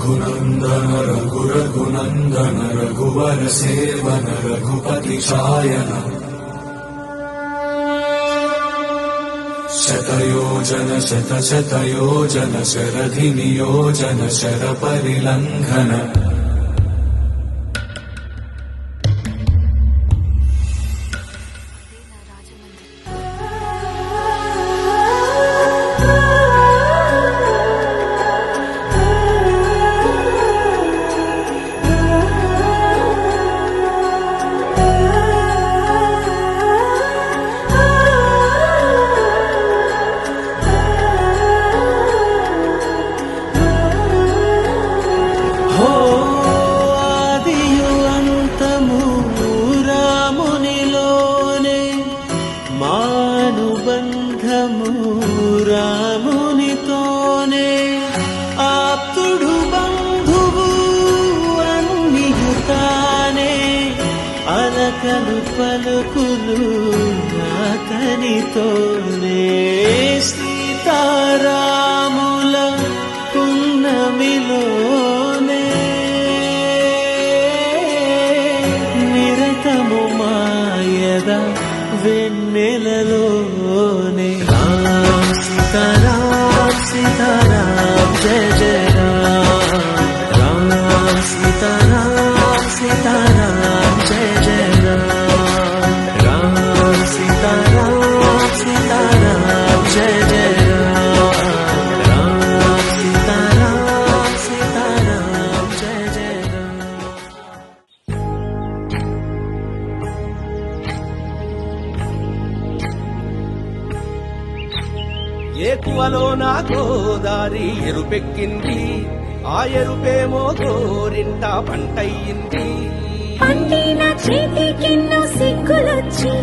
रघुनन्दन रघुरघुनन्दन रघुवर seven Raghupati चायन शतयोजन शतशतयोजन शरधि नियोजन शरपरिलङ्घन రామునితోనే ఆప్తుడు బంధువు అన్నియుతానే అలకలు పలుకులు అతనితోనే సీతారాముల పున్నమిలోనే నిరతము మాయద వెన్నెలలోనే सीताराम सीताराम जय जय राम राम सीताराम सीताराम जय जय राम सीताराम सीताराम जय जय राम सीताराम सीताराम जय जय ఏకువలో నా గోదారి ఎరుపెక్కింది ఆ ఎరుపేమో గోరింట పంటయ్యింది పండిన చేతికెన్నో సిగ్గులొచ్చి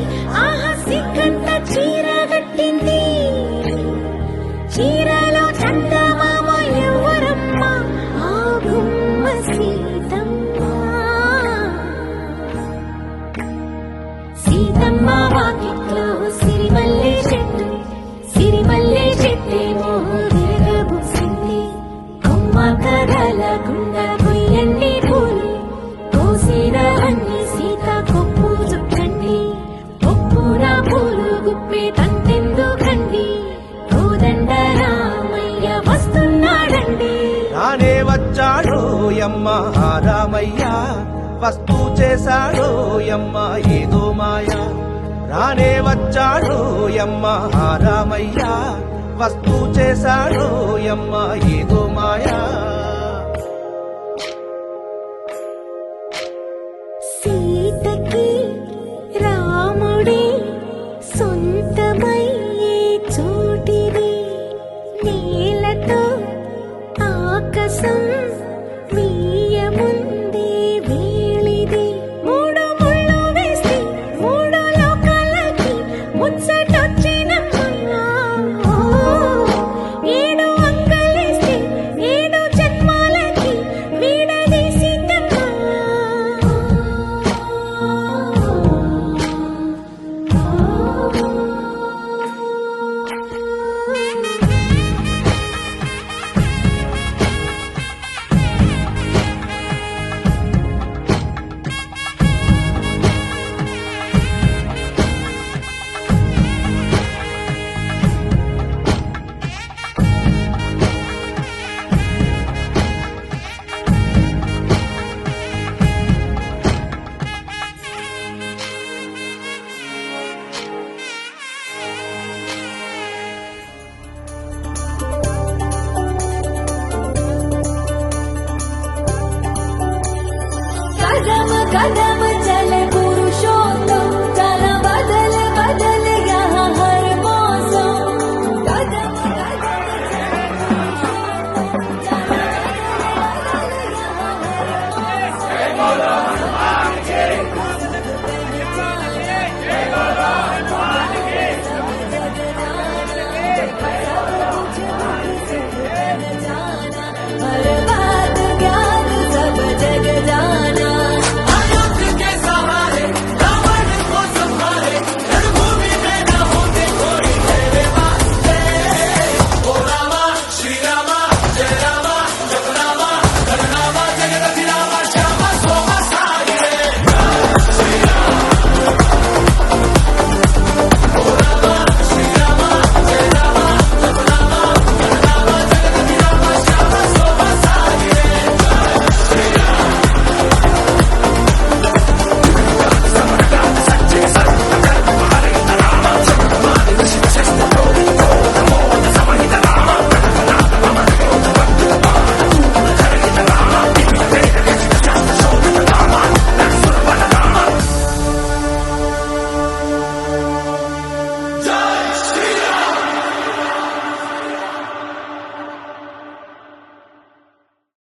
ఆహా సిగ్గంత చీరగట్టింది చీరలో చందమామ ఎవరమ్మ ఆ గుమ్మ సీతమ్మ సీతమ్మ వాకిట్లో సిరిమల్లె చెట్టు సిరిమల్లె చెట్టేమో విరగబూసింది కొమ్మ కదలకుండా కొయ్యండి పూలు కోసిన అన్ని సీత కొప్పు చుట్టండి కొప్పున పూలు గుప్పే తంతెందుకండి కోదండ రామయ్య వస్తున్నాడండి రానే వచ్చాడో యమ్మ రామయ్య వస్తూ చేశాడో యమ్మ ఏదో మాయా రానే వచ్చాడో యమ్మ రామయ్య వస్తూ చేశాడో యమ్మ ఏదో మాయా సీతకి రాముడే సొంతమయ్యే చోటిది నేలతో ఆకాశం మీయముందే వేళిది మూడు ముళ్ళు వేస్తే మూడు లోకాలకి ముచ్చటొచ్చినమ్మా ఏడు అంగలేస్తే ఏడు జన్మాలకి వీడదీసిందమ్మా Kada